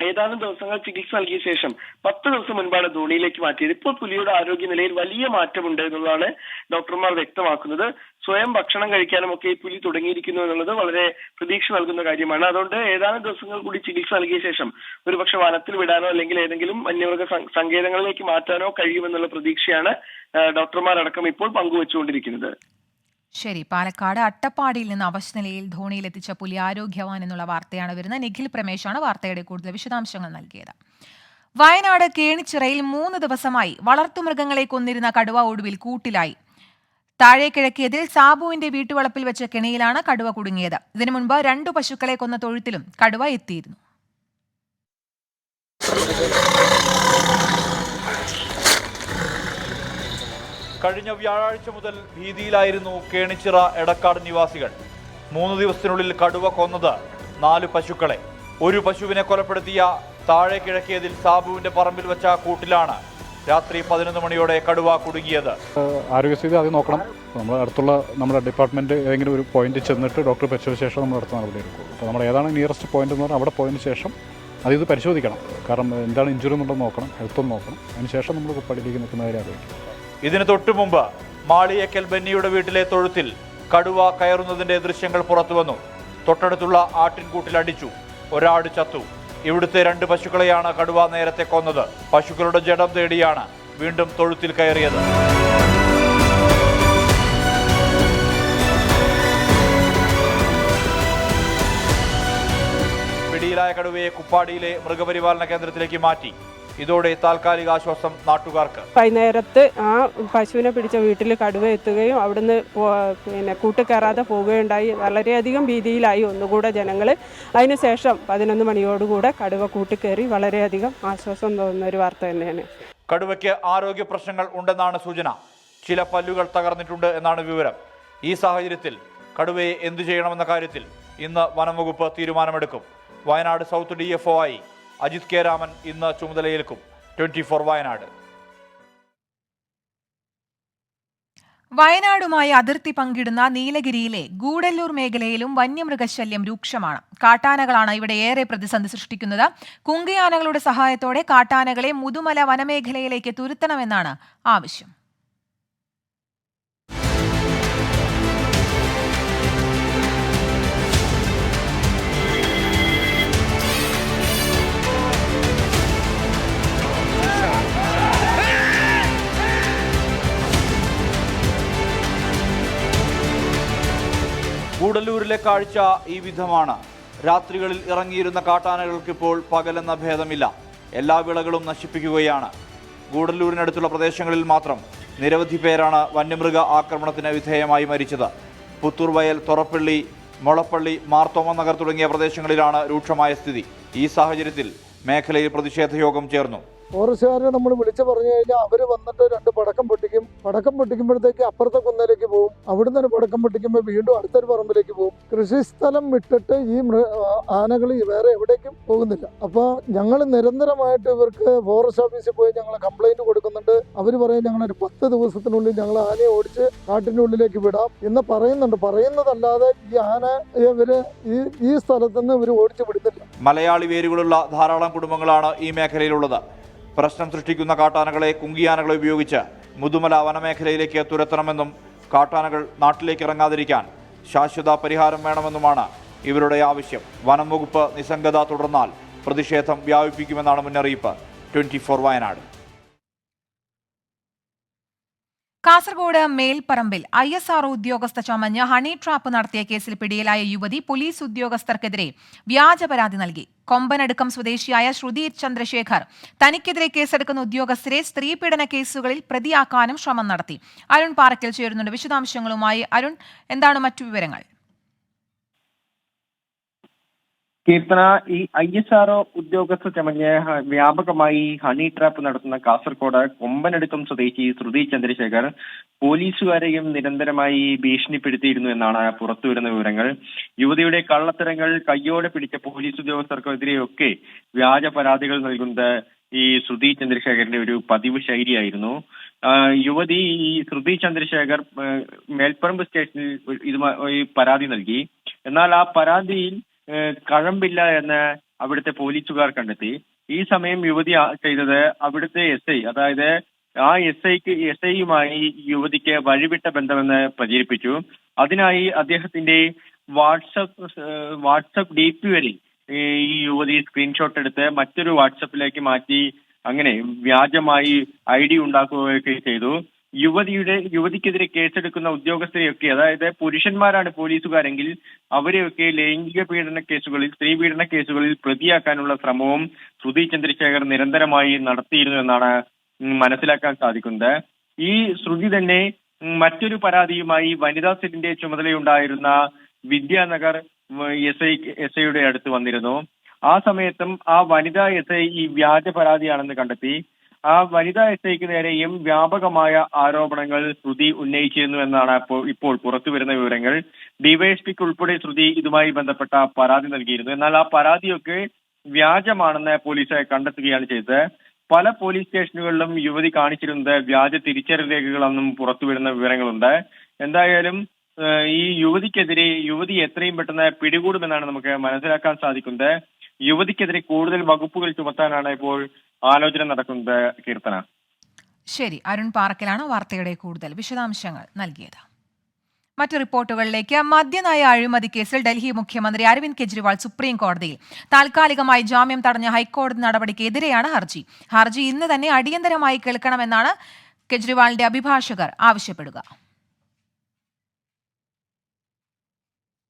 ഏതാനും ദിവസങ്ങൾ ചികിത്സ നൽകിയ ശേഷം 10 ദിവസം മുൻപാണ് ധോണിയിലേക്ക് മാറ്റിയത്. ഇപ്പോൾ പുലിയുടെ ആരോഗ്യനിലയിൽ വലിയ മാറ്റമുണ്ട് എന്നുള്ളതാണ് ഡോക്ടർമാർ വ്യക്തമാക്കുന്നത്. സ്വയം ഭക്ഷണം കഴിക്കാനും ഒക്കെ ഈ പുലി തുടങ്ങിയിരിക്കുന്നു എന്നുള്ളത് വളരെ പ്രതീക്ഷ നൽകുന്ന കാര്യമാണ്. അതുകൊണ്ട് ഏതാനും ദിവസങ്ങൾ കൂടി ചികിത്സ നൽകിയ ശേഷം ഒരുപക്ഷെ വനത്തിൽ വിടാനോ അല്ലെങ്കിൽ ഏതെങ്കിലും വന്യമൃഗ സങ്കേതങ്ങളിലേക്ക് മാറ്റാനോ കഴിയുമെന്നുള്ള പ്രതീക്ഷയാണ് ഡോക്ടർമാരടക്കം ഇപ്പോൾ പങ്കുവച്ചുകൊണ്ടിരിക്കുന്നത്. ശരി, പാലക്കാട് അട്ടപ്പാടിയിൽ നിന്ന് അവശനിലയിൽ ധോണിയിലെത്തിച്ച പുലി ആരോഗ്യവാൻ എന്നുള്ള വാർത്തയാണ് വരുന്നത്. നിഖിൽ പ്രമേശാണ് വാർത്തയുടെ കൂടുതൽ വിശദാംശങ്ങൾ നൽകിയത്. വയനാട് കേണിച്ചിറയിൽ 3 ദിവസമായി വളർത്തുമൃഗങ്ങളെ കൊന്നിരുന്ന കടുവ ഒടുവിൽ കൂട്ടിലായി. താഴേക്കിഴക്കിയതിൽ സാബുവിന്റെ വീട്ടുവളപ്പിൽ വെച്ച കെണിയിലാണ് കടുവ കുടുങ്ങിയത്. ഇതിനു മുൻപ് 2 പശുക്കളെ കൊന്ന തൊഴുത്തിലും കടുവ എത്തിയിരുന്നു. കഴിഞ്ഞ വ്യാഴാഴ്ച മുതൽ ഭീതിയിലായിരുന്നു കേണിച്ചിറ എടക്കാട് നിവാസികൾ. 3 ദിവസത്തിനുള്ളിൽ കടുവ കൊന്നത് 4 പശുക്കളെ. ഒരു പശുവിനെ കൊലപ്പെടുത്തിയ താഴെ കിഴക്കിയതിൽ സാബുവിന്റെ പറമ്പിൽ വെച്ച കൂട്ടിലാണ് രാത്രി 11 മണിയോടെ കടുവ കുടുങ്ങിയത്. ആരോഗ്യസ്ഥിതി ആദ്യം നോക്കണം. അടുത്തുള്ള നമ്മുടെ ഡിപ്പാർട്ട്മെന്റ് ഏതെങ്കിലും ഒരു പോയിന്റ് ചെന്നിട്ട് ഡോക്ടറെ പരിശോധിച്ച ശേഷം നമ്മൾ അടുത്ത നടപടി എടുക്കും. അപ്പോൾ നമ്മൾ ഏതാണ് നിയറസ്റ്റ് പോയിന്റ് എന്ന് പറഞ്ഞാൽ അവിടെ പോയതിന് ശേഷം ഇത് പരിശോധിക്കണം. കാരണം എന്താണ് ഇഞ്ചുറി എന്നുള്ളത് നോക്കണം, ഹെൽത്തൊന്ന് നോക്കണം. അതിനുശേഷം നമ്മൾ കുപ്പാടിയിലേക്ക് നിൽക്കുന്നവരെ അറിയിക്കും. ഇതിന് തൊട്ടു മുമ്പ് മാളിയേക്കൽ ബെന്നിയുടെ വീട്ടിലെ തൊഴുത്തിൽ കടുവ കയറുന്നതിന്റെ ദൃശ്യങ്ങൾ പുറത്തുവന്നു. തൊട്ടടുത്തുള്ള ആട്ടിൻകൂട്ടിലടിച്ചു. ഒരാട് ചത്തു. ഇവിടുത്തെ 2 പശുക്കളെയാണ് കടുവ നേരത്തെ കൊന്നത്. പശുക്കളുടെ ജഡം തേടിയാണ് വീണ്ടും തൊഴുത്തിൽ കയറിയത്. പിടിയിലായ കടുവയെ കുപ്പാടിയിലെ മൃഗപരിപാലന കേന്ദ്രത്തിലേക്ക് മാറ്റി. ഇതോടെ താൽക്കാലിക ആശ്വാസം നാട്ടുകാർക്ക്. വൈകുന്നേരത്ത് ആ പശുവിനെ പിടിച്ച വീട്ടിൽ കടുവ എത്തുകയും അവിടുന്ന് കൂട്ട് കയറാതെ പോവുകയുണ്ടായി. വളരെയധികം ഭീതിയിലായി ഒന്നുകൂടെ ജനങ്ങൾ. അതിനുശേഷം 11 മണിയോടുകൂടെ കടുവ കൂട്ടിക്കയറി. വളരെയധികം ആശ്വാസം തോന്നുന്ന ഒരു വാർത്ത തന്നെയാണ്. കടുവയ്ക്ക് ആരോഗ്യ പ്രശ്നങ്ങൾ ഉണ്ടെന്നാണ് സൂചന. ചില പല്ലുകൾ തകർന്നിട്ടുണ്ട് എന്നാണ് വിവരം. ഈ സാഹചര്യത്തിൽ കടുവയെ എന്തു ചെയ്യണമെന്ന കാര്യത്തിൽ ഇന്ന് വനംവകുപ്പ് തീരുമാനമെടുക്കും. വയനാട് സൗത്ത് DFO ആയി അജിത് കെ രാമൻ ഇന്ന് ചുമതലയേൽക്കും. 24 വയനാട്. വയനാടുമായി അതിർത്തി പങ്കിടുന്ന നീലഗിരിയിലെ ഗൂഡല്ലൂർ മേഖലയിലും വന്യമൃഗശല്യം രൂക്ഷമാണ്. കാട്ടാനകളാണ് ഇവിടെ ഏറെ പ്രതിസന്ധി സൃഷ്ടിക്കുന്നത്. കുങ്കിയാനകളുടെ സഹായത്തോടെ കാട്ടാനകളെ മുതുമല വനമേഖലയിലേക്ക് തുരുത്തണമെന്നാണ് ആവശ്യം. ഗൂഡല്ലൂരിലെ കാഴ്ച ഈ വിധമാണ്. രാത്രികളിൽ ഇറങ്ങിയിരുന്ന കാട്ടാനകൾക്കിപ്പോൾ പകലെന്ന ഭേദമില്ല. എല്ലാ വിളകളും നശിപ്പിക്കുകയാണ്. ഗൂഡല്ലൂരിനടുത്തുള്ള പ്രദേശങ്ങളിൽ മാത്രം നിരവധി പേരാണ് വന്യമൃഗ ആക്രമണത്തിന് വിധേയമായി മരിച്ചത്. പുത്തൂർ വയൽ, തൊറപ്പള്ളി, മൊളപ്പള്ളി, മാർത്തോമ നഗർ തുടങ്ങിയ പ്രദേശങ്ങളിലാണ് രൂക്ഷമായ സ്ഥിതി. ഈ സാഹചര്യത്തിൽ മേഖലയിൽ പ്രതിഷേധ യോഗം ചേർന്നു. ഫോറസ്റ്റുകാരെ നമ്മൾ വിളിച്ചു പറഞ്ഞു കഴിഞ്ഞാൽ അവർ വന്നിട്ട് 2 പടക്കം പൊട്ടിക്കും. പടക്കം പൊട്ടിക്കുമ്പോഴത്തേക്ക് അപ്പുറത്തെ കുന്നേലേക്ക് പോകും. അവിടുന്ന് ഒരു പടക്കം പൊട്ടിക്കുമ്പോൾ വീണ്ടും അടുത്തൊരു പറമ്പിലേക്ക് പോകും. കൃഷിസ്ഥലം വിട്ടിട്ട് ഈ ആനകൾ വേറെ എവിടേക്കും പോകുന്നില്ല. അപ്പോൾ ഞങ്ങൾ നിരന്തരമായിട്ട് ഇവർക്ക് ഫോറസ്റ്റ് ഓഫീസിൽ പോയി ഞങ്ങൾ കംപ്ലൈന്റ് കൊടുക്കുന്നുണ്ട്. അവർ പറയും ഞങ്ങളൊരു 10 ദിവസത്തിനുള്ളിൽ ഞങ്ങൾ ആനയെ ഓടിച്ച് കാട്ടിൻ്റെ ഉള്ളിലേക്ക് വിടാം എന്ന് പറയുന്നുണ്ട്. പറയുന്നതല്ലാതെ ഈ ആന ഇവര് ഈ സ്ഥലത്തുനിന്ന് ഇവർ ഓടിച്ചു വിടുന്നില്ല. മലയാളി വേരുകളുള്ള ധാരാളം കുടുംബങ്ങളാണ് ഈ മേഖലയിലുള്ളത്. പ്രശ്നം സൃഷ്ടിക്കുന്ന കാട്ടാനകളെ കുങ്കിയാനകളെ ഉപയോഗിച്ച് മുതുമല വനമേഖലയിലേക്ക് തുരത്തണമെന്നും കാട്ടാനകൾ നാട്ടിലേക്ക് ഇറങ്ങാതിരിക്കാൻ ശാശ്വത പരിഹാരം വേണമെന്നുമാണ് ഇവരുടെ ആവശ്യം. വനം വകുപ്പ് നിസ്സംഗത തുടർന്നാൽ പ്രതിഷേധം വ്യാപിപ്പിക്കുമെന്നാണ് മുന്നറിയിപ്പ്. 24 വയനാട്. കാസർഗോഡ് മേൽപ്പറമ്പിൽ ISRO ഉദ്യോഗസ്ഥ ചമഞ്ഞ് ഹണി ട്രാപ്പ് നടത്തിയ കേസിൽ പിടിയിലായ യുവതി പോലീസ് ഉദ്യോഗസ്ഥർക്കെതിരെ വ്യാജ പരാതി നൽകി. കൊമ്പനടുക്കം സ്വദേശിയായ ശ്രുതി ചന്ദ്രശേഖർ തനിക്കെതിരെ കേസെടുക്കുന്ന ഉദ്യോഗസ്ഥരെ സ്ത്രീപീഡന കേസുകളിൽ പ്രതിയാക്കാനും ശ്രമം നടത്തി. അരുൺ പാറയ്ക്കൽ ചേരുന്നുണ്ട് വിശദാംശങ്ങളുമായി. അരുൺ, എന്താണ് മറ്റു വിവരങ്ങൾ? കീർത്തന, ഈ ISRO ഉദ്യോഗസ്ഥ ചമഞ്ഞ് വ്യാപകമായി ഹണി ട്രാപ്പ് നടത്തുന്ന കാസർഗോഡ് കൊമ്പനടുക്കം സ്വദേശി ശ്രുതി ചന്ദ്രശേഖർ പോലീസുകാരെയും നിരന്തരമായി ഭീഷണിപ്പെടുത്തിയിരുന്നു എന്നാണ് പുറത്തുവരുന്ന വിവരങ്ങൾ. യുവതിയുടെ കള്ളത്തരങ്ങൾ കയ്യോടെ പിടിച്ച പോലീസ് ഉദ്യോഗസ്ഥർക്കെതിരെയൊക്കെ വ്യാജ പരാതികൾ നൽകുന്നത് ഈ ശ്രുതി ചന്ദ്രശേഖരന്റെ ഒരു പതിവ് ശൈലിയായിരുന്നു. യുവതി ഈ ശ്രുതി ചന്ദ്രശേഖർ മേൽപ്പറമ്പ് സ്റ്റേഷനിൽ ഇതുമായി പരാതി നൽകി. എന്നാൽ ആ പരാതിയിൽ കഴമ്പില്ല എന്ന് അവിടുത്തെ പോലീസുകാർ കണ്ടെത്തി. ഈ സമയം യുവതി ചെയ്തത് അവിടുത്തെ SI, അതായത് ആ SIയുമായി യുവതിക്ക് വഴിവിട്ട ബന്ധമെന്ന് പ്രചരിപ്പിച്ചു. അതിനായി അദ്ദേഹത്തിന്റെ വാട്സപ്പ് DP വരെ ഈ യുവതി സ്ക്രീൻഷോട്ട് എടുത്ത് മറ്റൊരു വാട്സപ്പിലേക്ക് മാറ്റി അങ്ങനെ വ്യാജമായി ID ഉണ്ടാക്കുകയൊക്കെ ചെയ്തു. യുവതിക്കെതിരെ കേസെടുക്കുന്ന ഉദ്യോഗസ്ഥരെയൊക്കെ, അതായത് പുരുഷന്മാരാണ് പോലീസുകാരെങ്കിൽ അവരെയൊക്കെ ലൈംഗിക പീഡന കേസുകളിൽ, സ്ത്രീ പീഡന കേസുകളിൽ പ്രതിയാക്കാനുള്ള ശ്രമവും ശ്രുതി ചന്ദ്രശേഖർ നിരന്തരമായി നടത്തിയിരുന്നു എന്നാണ് മനസ്സിലാക്കാൻ സാധിക്കുന്നത്. ഈ ശ്രുതി തന്നെ മറ്റൊരു പരാതിയുമായി വനിതാ സെല്ലിന്റെ ചുമതലയുണ്ടായിരുന്ന വിദ്യാനഗർ SIയുടെ അടുത്ത് വന്നിരുന്നു. ആ സമയത്തും ആ വനിതാ SI ഈ വ്യാജ പരാതിയാണെന്ന് കണ്ടെത്തി. ആ വനിതാ SIക്ക് നേരെയും വ്യാപകമായ ആരോപണങ്ങൾ ശ്രുതി ഉന്നയിച്ചിരുന്നു എന്നാണ് ഇപ്പോൾ പുറത്തുവരുന്ന വിവരങ്ങൾ. ഡിവൈഎസ്പിക്ക് ഉൾപ്പെടെ ശ്രുതി ഇതുമായി ബന്ധപ്പെട്ട പരാതി നൽകിയിരുന്നു. എന്നാൽ ആ പരാതിയൊക്കെ വ്യാജമാണെന്ന് പോലീസ് കണ്ടെത്തുകയാണ് ചെയ്തത്. പല പോലീസ് സ്റ്റേഷനുകളിലും യുവതി കാണിച്ചിരുന്നത് വ്യാജ തിരിച്ചറിയൽ രേഖകളെന്നും പുറത്തുവരുന്ന വിവരങ്ങളുണ്ട്. എന്തായാലും ഈ യുവതി എത്രയും പെട്ടെന്ന് പിടികൂടുമെന്നാണ് നമുക്ക് മനസ്സിലാക്കാൻ സാധിക്കുന്നത്. യുവതിക്കെതിരെ കൂടുതൽ വകുപ്പുകൾ ചുമത്താനാണ് ഇപ്പോൾ ആലോചന നടക്കുന്നത്. കീർത്തന. ശരി, അരുൺ പാറക്കലാണ് വാർത്തയുടെ കൂടുതൽ വിശദാംശങ്ങൾ നൽകിയത്. മറ്റ് റിപ്പോർട്ടുകളിലേക്ക്. മദ്യനയ അഴിമതി കേസിൽ ഡൽഹി മുഖ്യമന്ത്രി അരവിന്ദ് കെജ്രിവാൾ സുപ്രീം കോടതിയിൽ. താൽക്കാലികമായി ജാമ്യം തടഞ്ഞ ഹൈക്കോടതി നടപടിക്കെതിരെയാണ് ഹർജി ഇന്ന് തന്നെ അടിയന്തരമായി കേൾക്കണമെന്നാണ് കെജ്രിവാളിന്റെ അഭിഭാഷകർ ആവശ്യപ്പെടുക.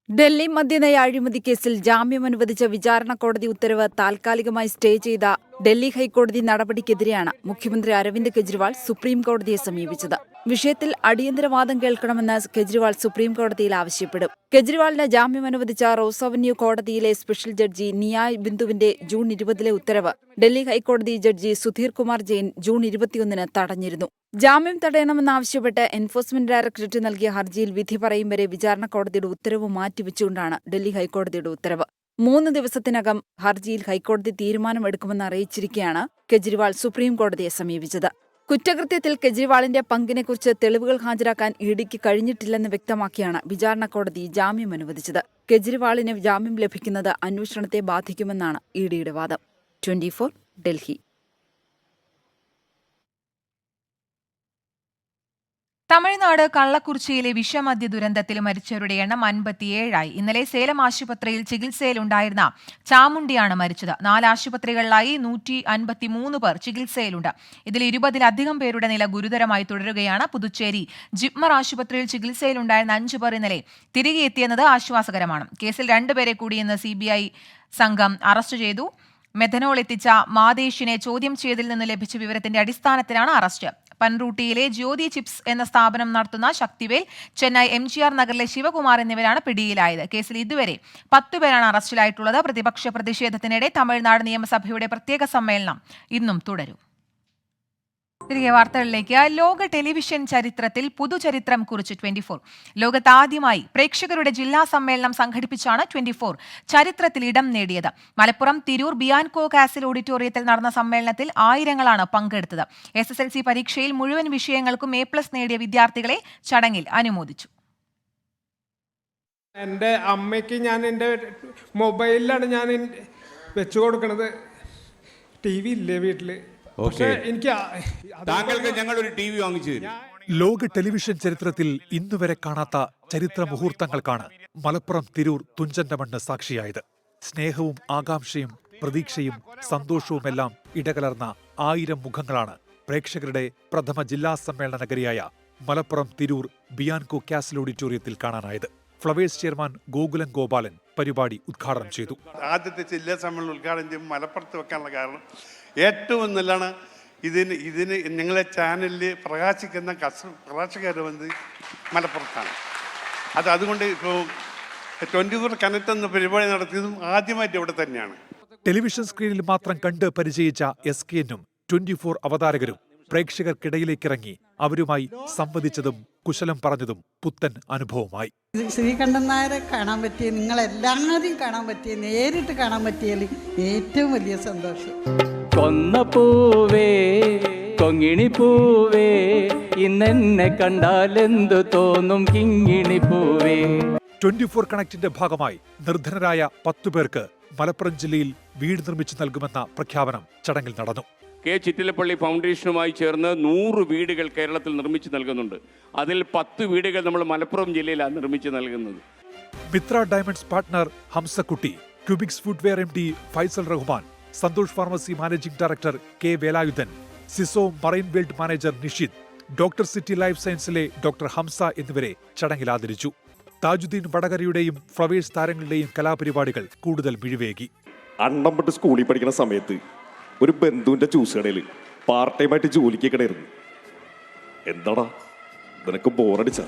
ഡൽഹി മദ്യനയ അഴിമതി കേസിൽ ജാമ്യം അനുവദിച്ച വിചാരണ കോടതി ഉത്തരവ് താൽക്കാലികമായി സ്റ്റേ ചെയ്ത ഡൽഹി ഹൈക്കോടതി നടപടിക്കെതിരെയാണ് മുഖ്യമന്ത്രി അരവിന്ദ് കെജ്രിവാൾ സുപ്രീം കോടതിയെ സമീപിച്ചത്. വിഷയത്തിൽ അടിയന്തരവാദം കേൾക്കണമെന്ന് കെജ്രിവാൾ സുപ്രീം കോടതിയിൽ ആവശ്യപ്പെടും. കെജ്രിവാളിന് ജാമ്യം അനുവദിച്ച റോസ് അവന്യൂ കോടതിയിലെ സ്പെഷ്യൽ ജഡ്ജി നിയായ് ബിന്ദുവിന്റെ ജൂൺ 20 ഉത്തരവ് ഡൽഹി ഹൈക്കോടതി ജഡ്ജി സുധീർ കുമാർ ജെയിൻ ജൂൺ 21 തടഞ്ഞിരുന്നു. ജാമ്യം തടയണമെന്നാവശ്യപ്പെട്ട് എൻഫോഴ്സ്മെന്റ് ഡയറക്ടറേറ്റ് നൽകിയ ഹർജിയിൽ വിധി പറയും വരെ വിചാരണ കോടതിയുടെ ഉത്തരവ് മാറ്റിവെച്ചുകൊണ്ടാണ് ഡൽഹി ഹൈക്കോടതിയുടെ ഉത്തരവ്. 3 ദിവസത്തിനകം ഹർജിയിൽ ഹൈക്കോടതി തീരുമാനമെടുക്കുമെന്ന് അറിയിച്ചിരിക്കെയാണ് കെജ്രിവാൾ സുപ്രീം കോടതിയെ സമീപിച്ചത്. കുറ്റകൃത്യത്തിൽ കെജ്രിവാളിന്റെ പങ്കിനെക്കുറിച്ച് തെളിവുകൾ ഹാജരാക്കാൻ ഇഡിക്ക് കഴിഞ്ഞിട്ടില്ലെന്ന് വ്യക്തമാക്കിയാണ് വിചാരണ കോടതി ജാമ്യം അനുവദിച്ചത്. കെജ്രിവാളിന് ജാമ്യം ലഭിക്കുന്നത് അന്വേഷണത്തെ ബാധിക്കുമെന്നാണ് ഇഡിയുടെ വാദം. 24 ഡൽഹി. തമിഴ്നാട് കള്ളക്കുറിച്ചിയിലെ വിഷമദ്യ ദുരന്തത്തിൽ മരിച്ചവരുടെ എണ്ണം 57ആയി. ഇന്നലെ സേലം ആശുപത്രിയിൽ ചികിത്സയിലുണ്ടായിരുന്ന ചാമുണ്ടിയാണ് മരിച്ചത്. 4 ആശുപത്രികളിലായി 153 പേർ ചികിത്സയിലുണ്ട്. ഇതിൽ 20-ലധികം പേരുടെ നില ഗുരുതരമായി തുടരുകയാണ്. പുതുച്ചേരി ജിപ്മർ ആശുപത്രിയിൽ ചികിത്സയിലുണ്ടായിരുന്ന 5 പേർ ഇന്നലെ തിരികെ എത്തിയെന്നത് ആശ്വാസകരമാണ്. കേസിൽ 2 പേരെ കൂടി ഇന്ന് CBI സംഘം അറസ്റ്റ് ചെയ്തു. മെഥനോൾ എത്തിച്ച മാതേഷിനെ ചോദ്യം ചെയ്തതിൽ നിന്ന് ലഭിച്ച വിവരത്തിന്റെ അടിസ്ഥാനത്തിലാണ് അറസ്റ്റ്. പൻറൂട്ടിയിലെ ജ്യോതി ചിപ്സ് എന്ന സ്ഥാപനം നടത്തുന്ന ശക്തിവേൽ, ചെന്നൈ MGR നഗറിലെ ശിവകുമാർ എന്നിവരാണ് പിടിയിലായത്. കേസിൽ ഇതുവരെ 10 പേരാണ് അറസ്റ്റിലായിട്ടുള്ളത്. പ്രതിപക്ഷ പ്രതിഷേധത്തിനിടെ തമിഴ്നാട് നിയമസഭയുടെ പ്രത്യേക സമ്മേളനം ഇന്നും തുടരും. തിരികെ വാർത്തകളിലേക്ക്. ലോക ടെലിവിഷൻ ചരിത്രത്തിൽ പുതുചരിത്രം കുറിച്ച് 24. ലോകത്താദ്യമായി പ്രേക്ഷകരുടെ ജില്ലാ സമ്മേളനം സംഘടിപ്പിച്ചാണ് 24 ചരിത്രത്തിൽ ഇടം നേടിയത്. മലപ്പുറം തിരൂർ ബിയാൻകോ കാസിൽ ഓഡിറ്റോറിയത്തിൽ നടന്ന സമ്മേളനത്തിൽ ആയിരങ്ങളാണ് പങ്കെടുത്തത്. SSLC പരീക്ഷയിൽ മുഴുവൻ വിഷയങ്ങൾക്കും A+ നേടിയ വിദ്യാർത്ഥികളെ ചടങ്ങിൽ അനുമോദിച്ചു. എൻ്റെ അമ്മയ്ക്ക് ഞാൻ എൻ്റെ മൊബൈലിലാണ് ഞാൻ വെച്ചു കൊടുക്കുന്നത്. TV ഇല്ലേ വീട്ടിൽ. പക്ഷേ എനിക്ക് താങ്കൾക്ക് ഞങ്ങൾ ഒരു ടി വി വാങ്ങിച്ചു തരും. ലോക ടെലിവിഷൻ ചരിത്രത്തിൽ ഇന്നുവരെ കാണാത്ത ചരിത്ര മുഹൂർത്തങ്ങൾക്കാണ് മലപ്പുറം തിരൂർ തുഞ്ചന്റെ മണ്ണ് സാക്ഷിയായത്. സ്നേഹവും ആകാംക്ഷയും പ്രതീക്ഷയും സന്തോഷവുമെല്ലാം ഇടകലർന്ന 1000 മുഖങ്ങളാണ് പ്രേക്ഷകരുടെ പ്രഥമ ജില്ലാ സമ്മേളന നഗരിയായ മലപ്പുറം തിരൂർ ബിയാൻകോ കാസിൽ ഓഡിറ്റോറിയത്തിൽ കാണാനായത്. ഫ്ലവേഴ്സ് ചെയർമാൻ ഗോകുലൻ ഗോപാലൻ പരിപാടി ഉദ്ഘാടനം ചെയ്തു. ആദ്യത്തെ ജില്ലാ സമ്മേളനം ഉദ്ഘാടനം ചെയ്യും മലപ്പുറത്ത് വെക്കാനുള്ള കാരണം ഏറ്റവും നല്ലതാണ്. ഇതിന് നിങ്ങളെ ചാനലിൽ പ്രകാശിക്കുന്ന പ്രകാശകർ വന്ന് മലപ്പുറത്താണ്. അതുകൊണ്ട് ഇപ്പോൾ 24 കണക്ട് എന്ന പരിപാടി നടത്തിയതും ആദ്യമായിട്ട് ഇവിടെ തന്നെയാണ്. ടെലിവിഷൻ സ്ക്രീനിൽ മാത്രം കണ്ട് പരിചയിച്ച SKN-ഉം 24 അവതാരകരും പ്രേക്ഷകർക്കിടയിലേക്കിറങ്ങി അവരുമായി സംവദിച്ചതും കുശലം പറഞ്ഞതും പുത്തൻ അനുഭവമായി. ശ്രീകണ്ഠൻ നായരെ കാണാൻ പറ്റിയ, നിങ്ങളെല്ലാവരെയും കാണാൻ പറ്റിയ, നേരിട്ട് കാണാൻ പറ്റിയതിൽ ഏറ്റവും വലിയ സന്തോഷം. കൊന്നപ്പൂവേ കൊങ്ങിണി പൂവേ ഇന്നെന്നെ കണ്ടാലെന്തു തോന്നും കിങ്ങിണി പൂവേ. 24 കണക്റ്റിന്റെ ഭാഗമായി നിർധനരായ 10 പേർക്ക് മലപ്പുറം ജില്ലയിൽ വീട് നിർമ്മിച്ചു നൽകുമെന്ന പ്രഖ്യാപനം ചടങ്ങിൽ നടന്നു. കെ ചിറ്റിലപ്പള്ളി ഫൗണ്ടേഷനുമായി ചേർന്ന് 100 വീടുകൾ കേരളത്തിൽ നിർമ്മിച്ചു നൽകുന്നുണ്ട്. അതിൽ 10 വീടുകൾ നമ്മൾ മലപ്പുറം ജില്ലയിലാണ് നിർമ്മിച്ചു നൽകുന്നത്. Mitra Diamonds partner Hamsakutty, Cubix footwear MD Faisal Rahman, Santhosh pharmacy managing director K Velayudhan, Siso marine world manager Nishid, doctor city life സയൻസിലെ ഡോക്ടർ ഹംസ എന്നിവരെ ചടങ്ങിൽ ആദരിച്ചു. താജുദ്ദീൻ വടകരയുടെയും ഫ്ലവേഴ്സ് താരങ്ങളുടെയും കലാപരിപാടികൾ കൂടുതൽ മിഴിവേകി. അണ്ടംപെട്ട് സ്കൂളിൽ പഠിക്കുന്ന സമയത്ത് ഒരു ബന്ധുവിന്റെ ജ്യൂസ് കടയിൽ പാർട്ട് ടൈമായിട്ട് ജോലിക്ക് കിടയിരുന്നു. എന്താടാ നിനക്ക് ബോറടിച്ച?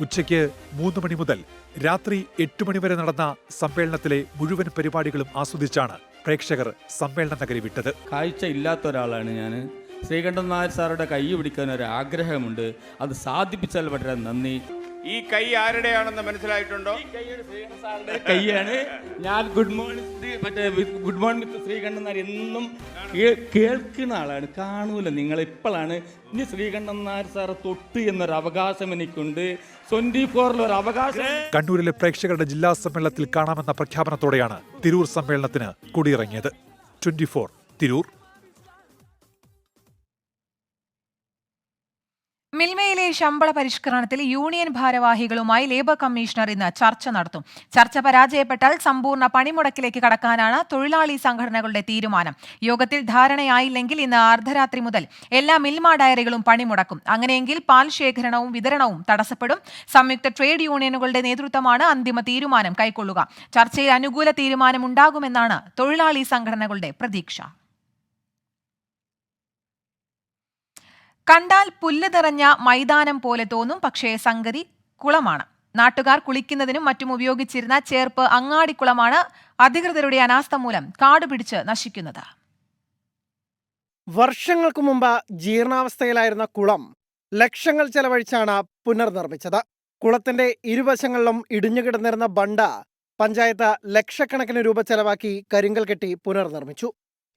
ഉച്ചയ്ക്ക് 3 മണി മുതൽ രാത്രി 8 മണി വരെ നടന്ന സമ്മേളനത്തിലെ മുഴുവൻ പരിപാടികളും ആസ്വദിച്ചാണ് പ്രേക്ഷകർ സമ്മേളന നഗരി വിട്ടത്. കാഴ്ച ഇല്ലാത്ത ഒരാളാണ് ഞാൻ. ശ്രീകണ്ഠൻ നായർ സാറുടെ കൈ പിടിക്കാൻ ഒരു ആഗ്രഹമുണ്ട്. അത് സാധിപ്പിച്ചാൽ വളരെ നന്ദി. ഈ കൈ ആരുടെയാണെന്ന് മനസ്സിലായിട്ടുണ്ടോ? കൈയാണ്. ഞാൻ good morning with Sreekandan Nair എന്നും കേൾക്കുന്ന ആളാണ്, കാണൂല. നിങ്ങളിപ്പോഴാണ് ഇനി ശ്രീകണ്ഠൻ നായർ സാറ് തൊട്ട് എന്നൊരു അവകാശം എനിക്കുണ്ട്. 24 ഒരു അവകാശം. കണ്ണൂരിലെ പ്രേക്ഷകരുടെ ജില്ലാ സമ്മേളനത്തിൽ കാണാമെന്ന പ്രഖ്യാപനത്തോടെയാണ് തിരൂർ സമ്മേളനത്തിന് കൊടിയിറങ്ങിയത്. 24 തിരൂർ. മിൽമയിലെ ശമ്പള പരിഷ്കരണത്തിൽ യൂണിയൻ ഭാരവാഹികളുമായി ലേബർ കമ്മീഷണർ ഇന്ന് ചർച്ച നടത്തും. ചർച്ച പരാജയപ്പെട്ടാൽ സമ്പൂർണ്ണ പണിമുടക്കിലേക്ക് കടക്കാനാണ് തൊഴിലാളി സംഘടനകളുടെ തീരുമാനം. യോഗത്തിൽ ധാരണയായില്ലെങ്കിൽ ഇന്ന് അർദ്ധരാത്രി മുതൽ എല്ലാ മിൽമ ഡയറികളും പണിമുടക്കും. അങ്ങനെയെങ്കിൽ പാൽ ശേഖരണവും വിതരണവും തടസ്സപ്പെടും. സംയുക്ത ട്രേഡ് യൂണിയനുകളുടെ നേതൃത്വമാണ് അന്തിമ തീരുമാനം കൈക്കൊള്ളുക. ചർച്ചയിൽ അനുകൂല തീരുമാനമുണ്ടാകുമെന്നാണ് തൊഴിലാളി സംഘടനകളുടെ പ്രതീക്ഷ. കണ്ടാൽ പുല്ല് നിറഞ്ഞ മൈതാനം പോലെ തോന്നും, പക്ഷേ സംഗതി കുളമാണ്. നാട്ടുകാർ കുളിക്കുന്നതിനും മറ്റും ഉപയോഗിച്ചിരുന്ന ചേർപ്പ് അങ്ങാടിക്കുളമാണ് അധികൃതരുടെ അനാസ്ഥ മൂലം കാടുപിടിച്ച് നശിക്കുന്നത്. വർഷങ്ങൾക്ക് മുമ്പ് ജീർണാവസ്ഥയിലായിരുന്ന കുളം ലക്ഷങ്ങൾ ചെലവഴിച്ചാണ് പുനർനിർമ്മിച്ചത്. കുളത്തിന്റെ ഇരുവശങ്ങളിലും ഇടിഞ്ഞുകിടന്നിരുന്ന ബണ്ട് പഞ്ചായത്ത് ലക്ഷക്കണക്കിന് രൂപ ചെലവാക്കി കരിങ്കൽ കെട്ടി പുനർനിർമ്മിച്ചു.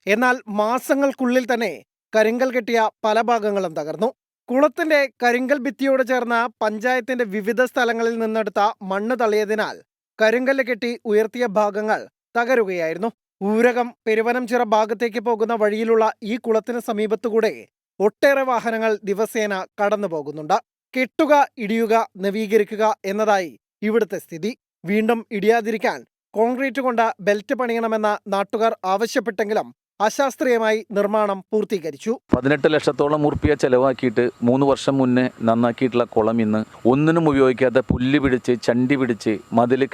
എന്നാൽ മാസങ്ങൾക്കുള്ളിൽ തന്നെ കരിങ്കൽ കെട്ടിയ പല ഭാഗങ്ങളും തകർന്നു. കുളത്തിന്റെ കരിങ്കൽ ഭിത്തിയോട് ചേർന്ന് പഞ്ചായത്തിന്റെ വിവിധ സ്ഥലങ്ങളിൽ നിന്നെടുത്ത മണ്ണ് തള്ളിയതിനാൽ കരിങ്കല്ല് കെട്ടി ഉയർത്തിയ ഭാഗങ്ങൾ തകരുകയായിരുന്നു. ഊരകം പെരുവനംചിറ ഭാഗത്തേക്ക് പോകുന്ന വഴിയിലുള്ള ഈ കുളത്തിന് സമീപത്തുകൂടെ ഒട്ടേറെ വാഹനങ്ങൾ ദിവസേന കടന്നു പോകുന്നുണ്ട്. കെട്ടുക, ഇടിയുക, നവീകരിക്കുക എന്നതായി ഇവിടുത്തെ സ്ഥിതി. വീണ്ടും ഇടിയാതിരിക്കാൻ കോൺക്രീറ്റ് കൊണ്ട് ബെൽറ്റ് പണിയണമെന്ന നാട്ടുകാർ ആവശ്യപ്പെട്ടെങ്കിലും അശാസ്ത്രീയമായി നിർമ്മാണം പൂർത്തീകരിച്ചു. 18 ലക്ഷത്തോളം ഉറുപ്പിക ചെലവാക്കിയിട്ട് 3 വർഷം മുന്നേ നന്നാക്കിയിട്ടുള്ള കുളം ഇന്ന് ഒന്നിനും ഉപയോഗിക്കാതെ പുല്ല് പിടിച്ച് ചണ്ടി പിടിച്ച്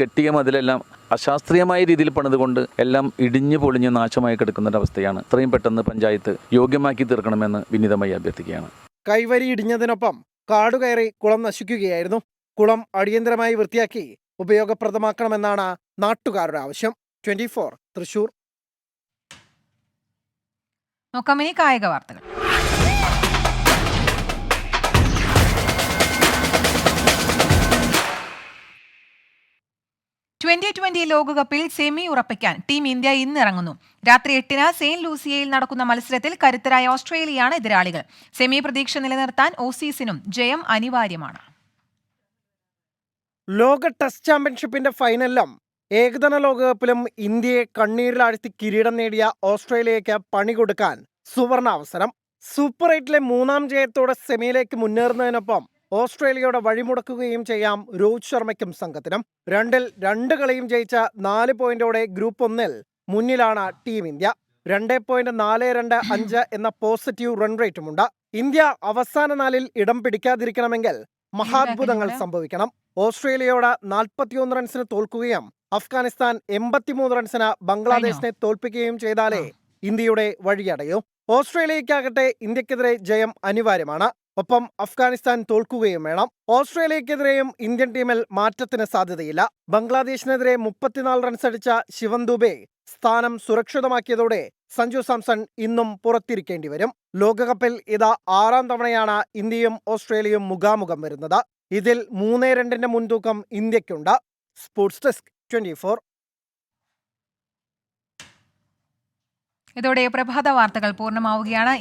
കെട്ടിയ മതിലെല്ലാം അശാസ്ത്രീയമായ രീതിയിൽ പണിതുകൊണ്ട് എല്ലാം ഇടിഞ്ഞു പൊളിഞ്ഞ് നാശമായി കിടക്കുന്നൊരവസ്ഥയാണ്. എത്രയും പെട്ടെന്ന് പഞ്ചായത്ത് യോഗ്യമാക്കി തീർക്കണമെന്ന് വിനീതമായി അഭ്യർത്ഥിക്കുകയാണ്. കൈവരി ഇടിഞ്ഞതിനൊപ്പം കാടുകയറി കുളം നശിക്കുകയായിരുന്നു. കുളം അടിയന്തരമായി വൃത്തിയാക്കി ഉപയോഗപ്രദമാക്കണമെന്നാണ് നാട്ടുകാരുടെ ആവശ്യം. 24 തൃശൂർ. നോക്കാം ഇനി കായിക വാർത്തകൾ. 2020 ലോകകപ്പിൽ സെമി ഉറപ്പിക്കാൻ ടീം ഇന്ത്യ ഇന്ന് ഇറങ്ങുന്നു. രാത്രി 8-ന് സെയിന്റ് ലൂസിയയിൽ നടക്കുന്ന മത്സരത്തിൽ കരുത്തരായ ഓസ്ട്രേലിയയാണ് എതിരാളികൾ. സെമി പ്രതീക്ഷ നിലനിർത്താൻ ഓസീസിനും ജയം അനിവാര്യമാണ്. ലോക ടെസ്റ്റ് ചാമ്പ്യൻഷിപ്പിന്റെ ഫൈനലിലും ഏകദിന ലോകകപ്പിലും ഇന്ത്യയെ കണ്ണീരിലാഴ്ത്തി കിരീടം നേടിയ ഓസ്ട്രേലിയയ്ക്ക് പണി കൊടുക്കാൻ സുവർണ അവസരം. സൂപ്പർ 8-ലെ 3ാം ജയത്തോടെ സെമിയിലേക്ക് മുന്നേറുന്നതിനൊപ്പം ഓസ്ട്രേലിയയുടെ വഴിമുടക്കുകയും ചെയ്യാം രോഹിത് ശർമ്മയ്ക്കും സംഘത്തിനും. 2-ൽ 2 കളിയും ജയിച്ച 4 പോയിന്റോടെ ഗ്രൂപ്പ് 1-ൽ മുന്നിലാണ് ടീം ഇന്ത്യ. 2.4225 എന്ന പോസിറ്റീവ് റൺ റേറ്റുമുണ്ട്. ഇന്ത്യ അവസാന 4-ൽ ഇടം പിടിക്കാതിരിക്കണമെങ്കിൽ മഹാത്ഭുതങ്ങൾ സംഭവിക്കണം. ഓസ്ട്രേലിയയോട് 41 റൺസിന് തോൽക്കുകയും അഫ്ഗാനിസ്ഥാൻ 83 റൺസിന് ബംഗ്ലാദേശിനെ തോൽപ്പിക്കുകയും ചെയ്താലേ ഇന്ത്യയുടെ വഴിയടയൂ. ഓസ്ട്രേലിയയ്ക്കാകട്ടെ ഇന്ത്യക്കെതിരെ ജയം അനിവാര്യമാണ്. ഒപ്പം അഫ്ഗാനിസ്ഥാൻ തോൽക്കുകയും വേണം. ഓസ്ട്രേലിയക്കെതിരെയും ഇന്ത്യൻ ടീമിൽ മാറ്റത്തിന് സാധ്യതയില്ല. ബംഗ്ലാദേശിനെതിരെ 34 റൺസ് അടിച്ച ശിവൻ ദുബെ സ്ഥാനം സുരക്ഷിതമാക്കിയതോടെ സഞ്ജു സാംസൺ ഇന്നും പുറത്തിരിക്കേണ്ടി വരും. ലോകകപ്പിൽ ഇത് 6ാം തവണയാണ് ഇന്ത്യയും ഓസ്ട്രേലിയയും മുഖാമുഖം വരുന്നത്. ഇതിൽ 3-2 മുൻതൂക്കം ഇന്ത്യക്കുണ്ട്. Sports desk 24. ഇതോടെ പ്രഭാത വാർത്തകൾ പൂർണ്ണമാവുകയാണ്.